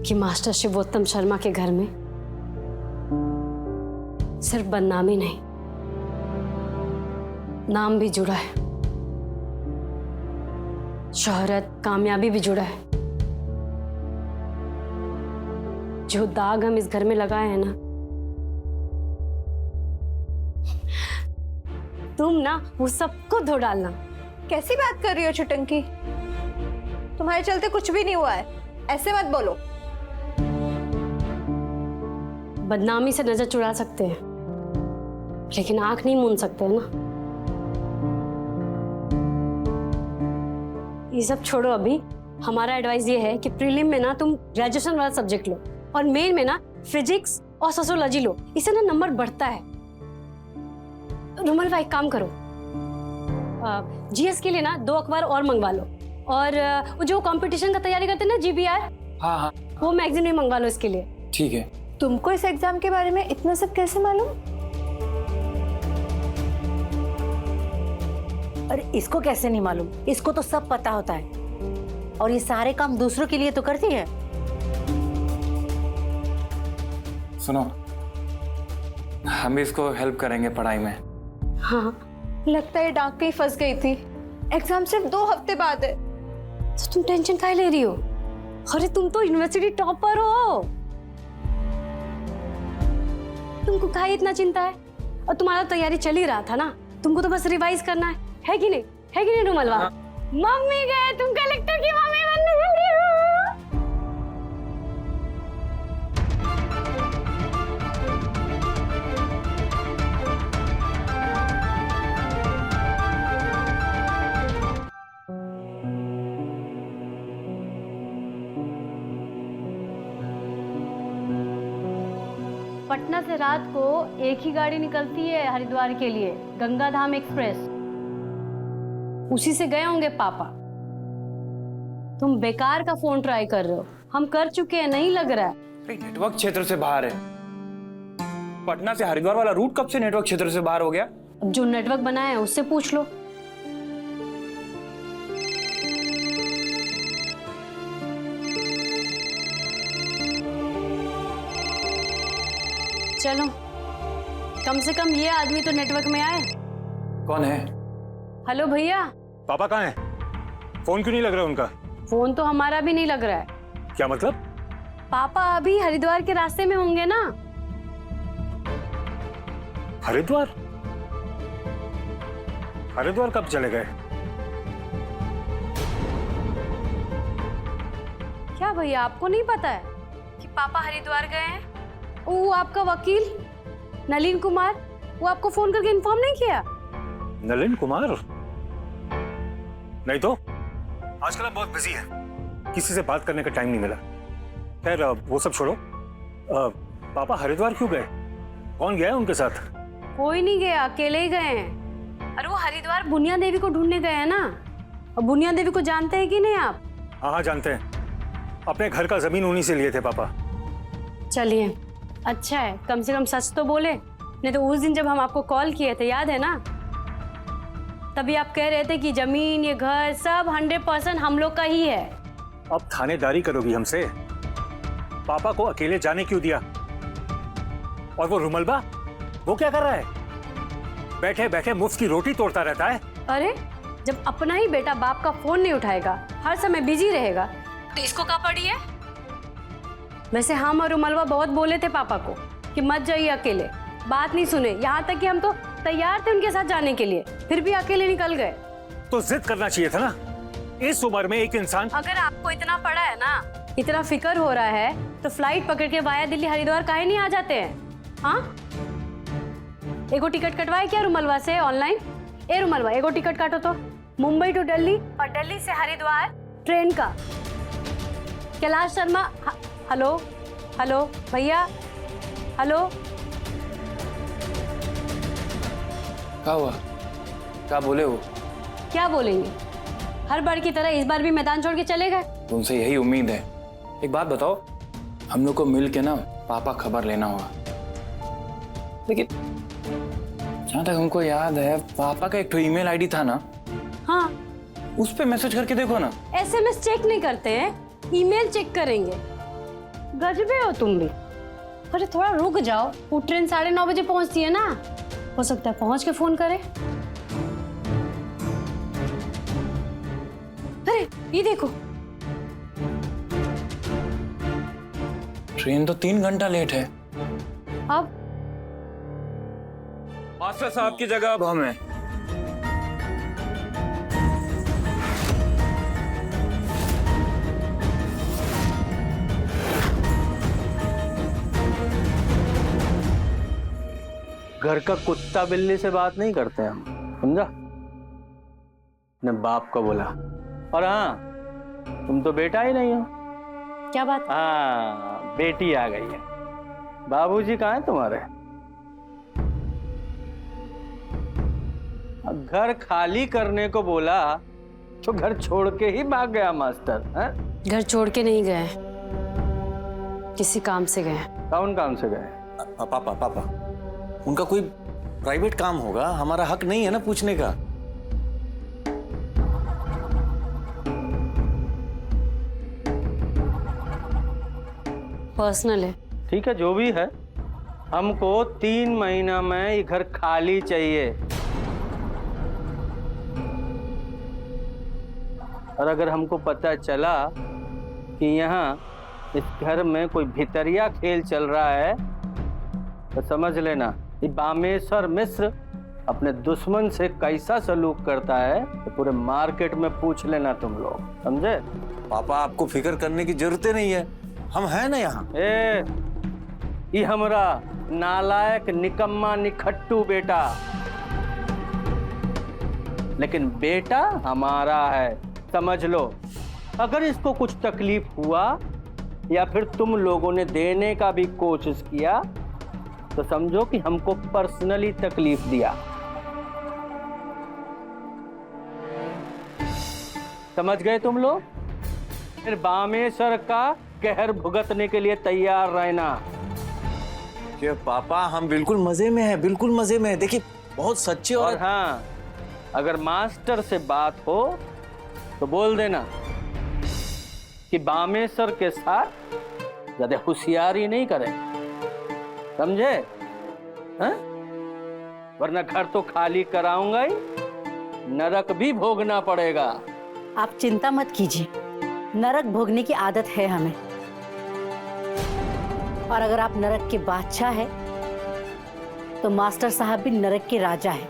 कि मास्टर शिवोत्तम शर्मा के घर में सिर्फ बदनामी नहीं, नाम भी जुड़ा है, शोहरत, कामयाबी भी जुड़ा है। जो दाग हम इस घर में लगाए हैं ना, तुम ना वो सबको धो डालना। कैसी बात कर रही हो छुटंकी? तुम्हारे चलते कुछ भी नहीं हुआ है, ऐसे मत बोलो। बदनामी से नजर चुरा सकते हैं, लेकिन आंख नहीं मूंद सकते हैं ना। ये सब छोड़ो अभी। हमारा एडवाइस ये है कि प्रीलिम में ना तुम ग्रेजुएशन वाला सब्जेक्ट लो और मेन में ना फिजिक्स और सोशियोलॉजी लो। इससे ना नंबर बढ़ता है। रुमल भाई, काम करो, जीएस के लिए ना 2 अखबार और मंगवा लो, और वो जो कंपटीशन का तैयारी करते हैं ना, जीबीआर, हाँ, वो मैगजीन भी मंगवा लो इसके लिए। ठीक है। तुमको इस एग्जाम के बारे में इतना सब कैसे मालूम? अरे इसको कैसे नहीं मालूम? इसको तो सब पता होता है, और ये सारे काम दूसरों के लिए तो करती है। सुनो, हम भी इसको हेल्प करेंगे पढ़ाई में। हाँ, लगता है डांक के ही फंस गई थी। एग्जाम सिर्फ 2 हफ्ते बाद है। तो तुम टेंशन काहे ले रही हो? अरे तुम तो यूनिवर्सिटी टॉपर हो, तुमको काहे इतना चिंता है? और तुम्हारा तैयारी चल ही रहा था ना, तुमको तो बस रिवाइज करना है कि नहीं? है कि नहीं रुमलवा? हाँ। मम्मी गए, तुम कलेक्टर की मम्मी बनने वाली हो। पटना से रात को एक ही गाड़ी निकलती है हरिद्वार के लिए, गंगा धाम एक्सप्रेस। उसी से गए होंगे पापा। तुम बेकार का फोन ट्राई कर रहे हो, हम कर चुके हैं, नहीं लग रहा है। नेटवर्क क्षेत्र से बाहर है। पटना से हरिद्वार वाला रूट कब से नेटवर्क क्षेत्र से बाहर हो गया? अब जो नेटवर्क बनाया है उससे पूछ लो। चलो, कम से कम ये आदमी तो नेटवर्क में आए। कौन है? हेलो भैया। पापा कहाँ हैं? फोन क्यों नहीं लग रहा उनका? फोन तो हमारा भी नहीं लग रहा है। क्या मतलब? पापा अभी हरिद्वार के रास्ते में होंगे ना। हरिद्वार? हरिद्वार कब चले गए? क्या भैया, आपको नहीं पता है कि पापा हरिद्वार गए हैं? वो आपका वकील नलिन कुमार, वो आपको फोन करके इन्फॉर्म नहीं किया? नलिन कुमार? नहीं तो, आजकल हम बहुत बिजी हैं, किसी से बात करने का टाइम नहीं मिला। खैर वो सब छोड़ो। पापा हरिद्वार क्यों गए? कौन गया है उनके साथ? कोई नहीं गया, अकेले ही गए हैं। अरे वो हरिद्वार बुनिया देवी को ढूंढने गए हैं ना। और बुनिया देवी को जानते हैं कि नहीं आप? हाँ जानते हैं, अपने घर का जमीन उन्हीं से लिए थे पापा। चलिए, अच्छा है, कम से कम सच तो बोले। नहीं तो उस दिन जब हम आपको कॉल किए थे, याद है ना, तभी आप कह रहे थे कि जमीन, ये घर सब 100% हम लोग का ही है। अब थानेदारी करोगी हमसे? पापा को अकेले जाने क्यों दिया? और वो रुमलबा, वो क्या कर रहा है? बैठे बैठे मुफ्त की रोटी तोड़ता रहता है। अरे जब अपना ही बेटा बाप का फोन नहीं उठाएगा, हर समय बिजी रहेगा, तो इसको क्या पड़ी है? वैसे हम और रुमलवा बहुत बोले थे पापा को कि मत जाइए अकेले, बात नहीं सुने। यहाँ तक कि हम तो तैयार थे उनके साथ जाने के लिए, फिर भी अकेले निकल गए। तो जिद करना चाहिए था ना, इस उम्र में एक इंसान। अगर आपको इतना पड़ा है ना, इतना फिक्र हो रहा है, तो फ्लाइट पकड़ के वाया दिल्ली हरिद्वार काहे नहीं आ जाते हैं? हाँ, एगो टिकट कटवाए क्या रुमलवा से ऑनलाइन? ए रुमलवा, एगो टिकट काटो तो, मुंबई टू दिल्ली और दिल्ली से हरिद्वार ट्रेन का। कैलाश शर्मा, हेलो हेलो भैया, हेलो। क्या हुआ? क्या बोले वो? क्या बोलेंगे, हर बार की तरह इस बार भी मैदान छोड़ के चले गए। तुमसे यही उम्मीद है। एक बात बताओ, हम लोग को मिल के ना पापा खबर लेना होगा। लेकिन जहाँ तक हमको याद है, पापा का एक तो ईमेल आईडी था ना? हाँ, उस पे मैसेज करके देखो ना। एसएमएस चेक नहीं करते हैं, ईमेल चेक करेंगे। गजबे हो तुम भी। अरे थोड़ा रुक जाओ, वो ट्रेन 9:30 बजे पहुंचती है ना, हो सकता है पहुंच के फोन करे। अरे ये देखो, ट्रेन तो 3 घंटा लेट है। अब मास्टर साहब की जगह अब हम हैं। घर का कुत्ता बिल्ली से बात नहीं करते हम, समझा? ने बाप को बोला। और हाँ, तुम तो बेटा ही नहीं हो। क्या बात? हाँ, बेटी आ गई है। बाबूजी कहाँ है तुम्हारे? घर खाली करने को बोला तो घर छोड़ के ही भाग गया मास्टर। है? घर छोड़ के नहीं गए, किसी काम से गए। कौन काम से गए? पापा उनका कोई प्राइवेट काम होगा, हमारा हक नहीं है ना पूछने का। पर्सनल है। ठीक है, जो भी है, हमको 3 महीना में ये घर खाली चाहिए। और अगर हमको पता चला कि यहाँ इस घर में कोई भितरिया खेल चल रहा है तो समझ लेना ये बामेश्वर मिश्र अपने दुश्मन से कैसा सलूक करता है तो पूरे मार्केट में पूछ लेना तुम लोग, समझे? पापा आपको फिक्र करने की जरूरत नहीं है, हम हैं ना यहाँ। ये हमरा नालायक निकम्मा निखट्टू बेटा, लेकिन बेटा हमारा है, समझ लो। अगर इसको कुछ तकलीफ हुआ या फिर तुम लोगों ने देने का भी कोशिश किया तो समझो कि हमको पर्सनली तकलीफ दिया। समझ गए तुम लोग? फिर बामेश्वर का कहर भुगतने के लिए तैयार रहना। कि पापा हम बिल्कुल मजे में हैं, बिल्कुल मजे में हैं। देखिए बहुत सच्चे और हाँ, अगर मास्टर से बात हो तो बोल देना कि बामेश्वर के साथ ज्यादा होशियारी नहीं करें, समझे? हैं? वरना घर तो खाली कराऊंगा ही, नरक भी भोगना पड़ेगा। आप चिंता मत कीजिए, नरक भोगने की आदत है हमें। और अगर आप नरक के बादशाह हैं, तो मास्टर साहब भी नरक के राजा हैं।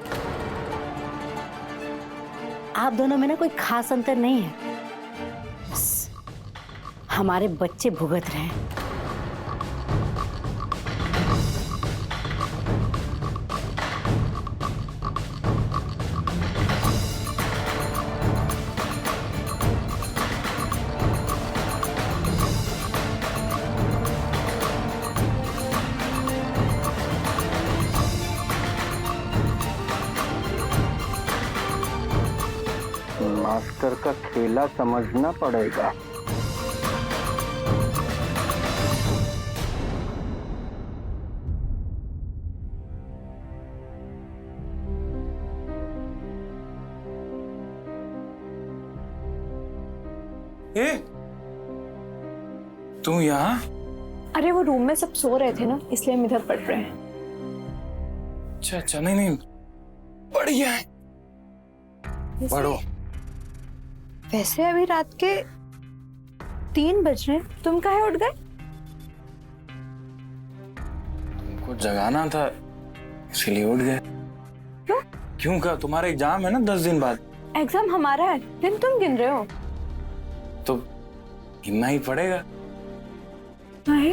आप दोनों में ना कोई खास अंतर नहीं है, बस हमारे बच्चे भुगत रहे हैं। मास्टर का खेला समझना पड़ेगा। तू यहाँ? अरे वो रूम में सब सो रहे थे ना, इसलिए हम इधर पढ़ रहे हैं। अच्छा, नहीं बढ़िया है, पढ़ो। वैसे अभी रात के 3 बज रहे, तुम काहे उठ गए? तुमको जगाना था इसलिए उठ गए। क्यों का तुम्हारा एग्जाम है ना 10 दिन बाद? एग्जाम हमारा है, दिन तुम गिन रहे हो। तो गिनना ही पड़ेगा। नहीं।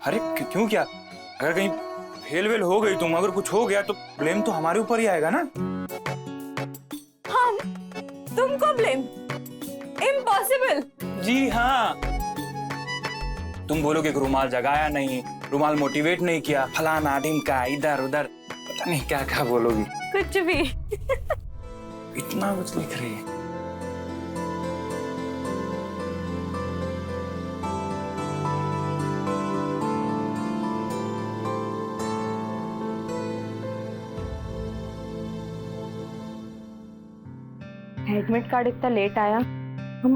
अरे क्यों, क्या अगर कहीं फेल वेल हो गई तुम, अगर कुछ हो गया तो ब्लेम तो हमारे ऊपर ही आएगा ना। हम तुमको ब्लेम? इम्पॉसिबल। जी हाँ, तुम बोलोगे कि रुमाल जगाया नहीं, रुमाल मोटिवेट नहीं किया, फलाना ढिमका, इधर उधर पता नहीं क्या क्या बोलोगी। कुछ भी। इतना कुछ लिख रही है। एडमिट कार्ड इतना लेट आया, हम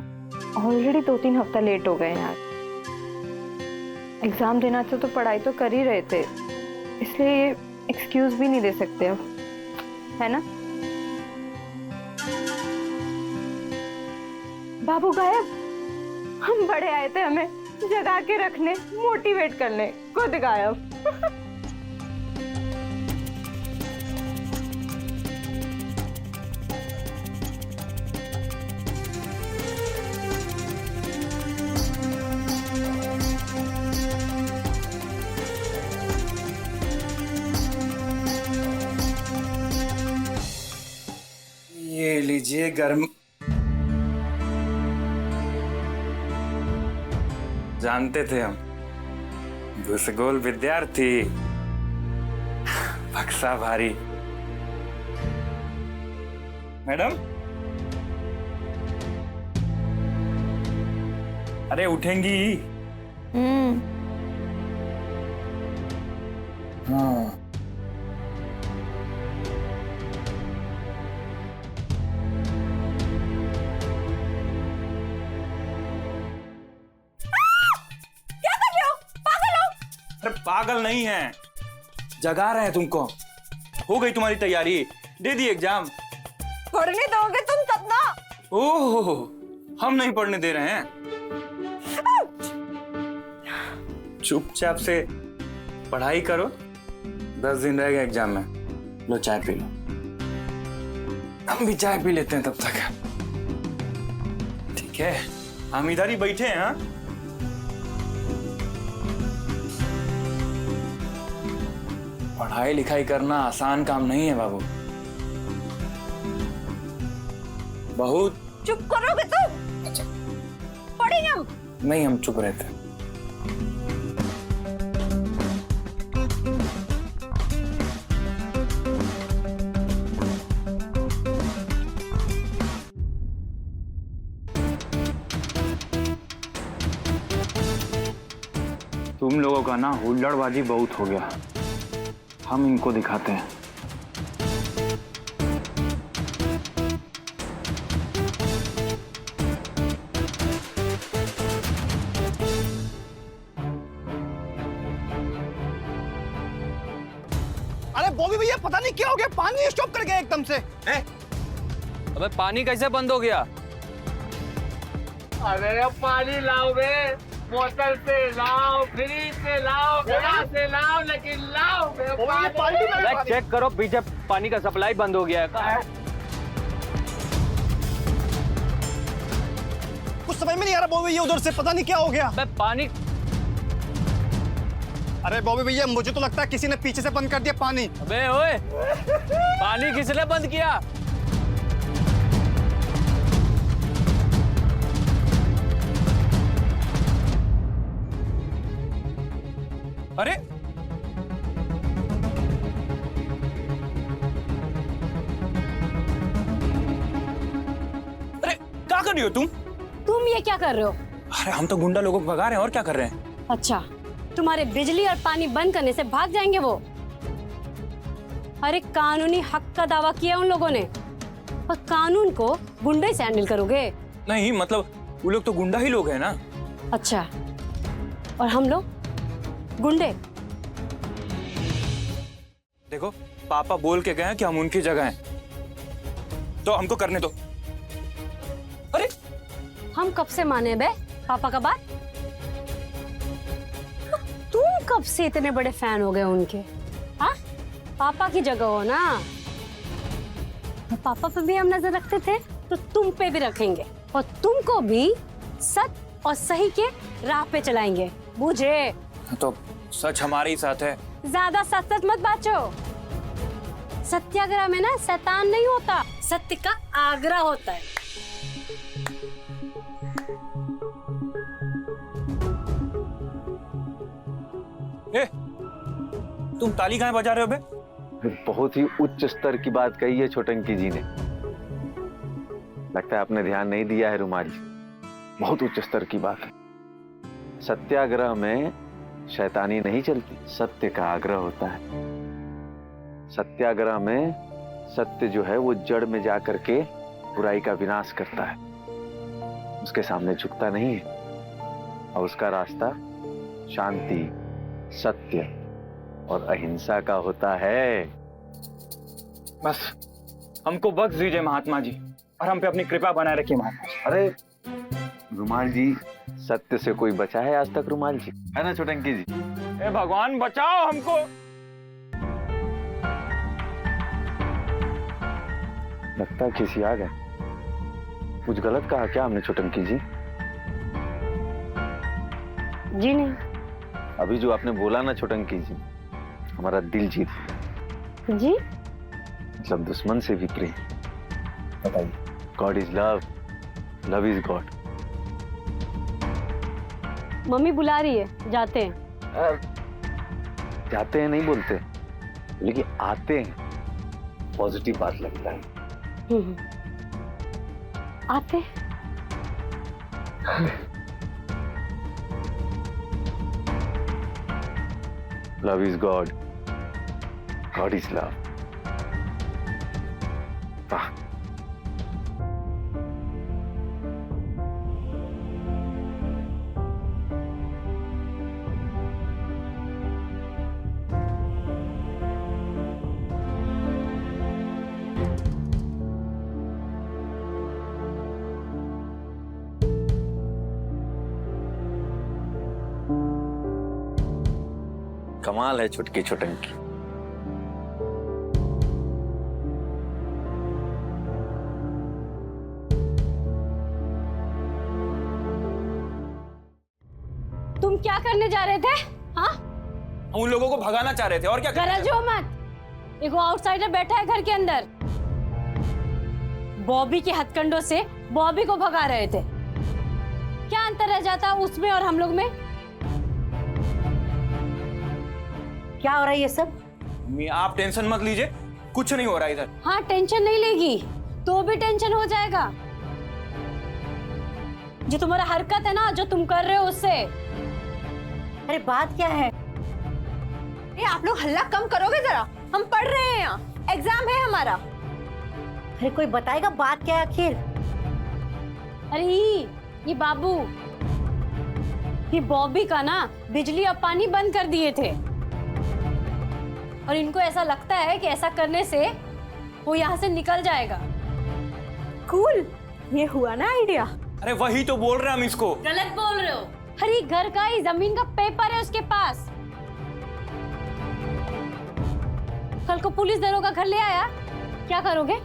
ऑलरेडी 2-3 हफ्ता लेट हो गए यार। एग्जाम देना था तो पढ़ाई तो कर ही रहे थे, इसलिए ये एक्सक्यूज भी नहीं दे सकते अब, है ना? बाबू गायब, हम बड़े आए थे हमें जगा के रखने, मोटिवेट करने, खुद गायब। ये लीजिए गर्म। जानते थे हम, भूसगोल विद्यार्थी, बक्सा भारी। मैडम, अरे उठेंगी? हाँ। अरे पागल नहीं है, जगा रहे हैं तुमको। हो गई तुम्हारी तैयारी? दे दी एग्जाम? पढ़ने दोगे तुम तब ना। ओह, हम नहीं पढ़ने दे रहे हैं। चुपचाप से पढ़ाई करो, 10 दिन रह गए एग्जाम में। लो चाय पी लो। हम भी चाय पी लेते हैं तब तक। ठीक है, हम इधर ही बैठे हैं। हाँ, पढ़ाई लिखाई करना आसान काम नहीं है बाबू, बहुत। चुप करोगे तुम? पढ़ेंगे हम। नहीं, हम चुप रहते। तुम लोगों का ना हुल्लड़बाजी बहुत हो गया, हम इनको दिखाते हैं। अरे बॉबी भैया, पता नहीं क्या हो गया, पानी स्टॉप कर गया एकदम से। अबे पानी कैसे बंद हो गया? अरे पानी लाओ बे, बोतल से लाओ, फ्रिज से लाओ, गिलास से लाओ, लेकिन लाओ बे पानी। चेक करो, पीछे पानी का सप्लाई बंद हो गया है। कुछ समझ में नहीं आ रहा बॉबी भैया, उधर से पता नहीं क्या हो गया। अबे पानी। अरे बॉबी भैया, मुझे तो लगता है किसी ने पीछे से बंद कर दिया पानी। अबे ओए, पानी किसने बंद किया? अरे अरे क्या कर रही हो तुम? तुम ये क्या कर रहे हो? अरे हम तो गुंडा लोगों को भगा रहे हैं, और क्या कर रहे हैं? अच्छा, तुम्हारे बिजली और पानी बंद करने से भाग जाएंगे वो? अरे कानूनी हक का दावा किया उन लोगों ने, और कानून को गुंडे से हैंडल करोगे? नहीं, मतलब वो लोग तो गुंडा ही लोग हैं ना। अच्छा, और हम लोग गुंडे? देखो, पापा बोल के गए हैं कि हम उनकी जगह हैं, तो हमको करने दो। अरे हम कब से माने बे पापा का बात? तुम कब से इतने बड़े फैन हो गए उनके? हाँ, पापा की जगह हो ना। और पापा पे भी हम नजर रखते थे, तो तुम पे भी रखेंगे, और तुमको भी सच और सही के राह पे चलाएंगे, बुझे? तो सच हमारे ही साथ है। ज्यादा सच सच मत बाचो। सत्याग्रह में ना शैतान नहीं होता, सत्य का आग्रह होता है। ए, तुम ताली कहाँ बजा रहे हो बे? बहुत ही उच्च स्तर की बात कही है छोटंकी जी ने। लगता है आपने ध्यान नहीं दिया है रुमाल जी, बहुत उच्च स्तर की बात है। सत्याग्रह में शैतानी नहीं चलती, सत्य का आग्रह होता है। सत्याग्रह में सत्य जो है वो जड़ में जा करके बुराई का विनाश करता है, उसके सामने झुकता नहीं है, और उसका रास्ता शांति, सत्य और अहिंसा का होता है। बस हमको बख्श दीजिए महात्मा जी, और हम पे अपनी कृपा बनाए रखिए महात्मा जी। अरे रुमाल जी, सत्य से कोई बचा है आज तक रुमाल जी? है ना छोटंकी जी? हे भगवान बचाओ हमको। लगता है किसी आ गए। कुछ गलत कहा क्या हमने छोटंकी जी? जी नहीं। अभी जो आपने बोला ना छोटंकी जी, हमारा दिल जीत गया। जी मतलब दुश्मन से भी प्रेम। बताइए, God is love, love is God. Mummy बुला रही है, जाते हैं। जाते हैं नहीं बोलते, लेकिन आते हैं पॉजिटिव बात लगता है। आते love is God, God is love. वाह, कमाल है छुटकी छोटंकी। तुम क्या करने जा रहे थे? हाँ, हम उन लोगों को भगाना चाह रहे थे, और क्या कर रहे थे? गरजो मत। एक आउटसाइडर बैठा है घर के अंदर। बॉबी के हथकंडों से बॉबी को भगा रहे थे। क्या अंतर रह जाता उसमें और हम लोग में? क्या हो रहा है ये सब? मम्मी आप टेंशन मत लीजिए, कुछ नहीं हो रहा इधर। हाँ, टेंशन नहीं लेगी तो भी टेंशन हो जाएगा। जो तुम्हारा हरकत है ना, जो तुम कर रहे हो उससे। अरे बात क्या है? ये आप लोग हल्ला कम करोगे जरा? हम पढ़ रहे हैं यहाँ, एग्जाम है हमारा। अरे कोई बताएगा बात क्या है आखिर? अरे ये बाबू, ये बॉबी का ना बिजली और पानी बंद कर दिए थे, और इनको ऐसा लगता है कि ऐसा करने से वो यहाँ से निकल जाएगा। कूल, ये हुआ ना आइडिया। अरे वही तो बोल रहे हैं हम इसको। गलत बोल रहे हो। अरे घर का ही जमीन का पेपर है उसके पास। कल को पुलिस दरोगा घर ले आया, क्या करोगे?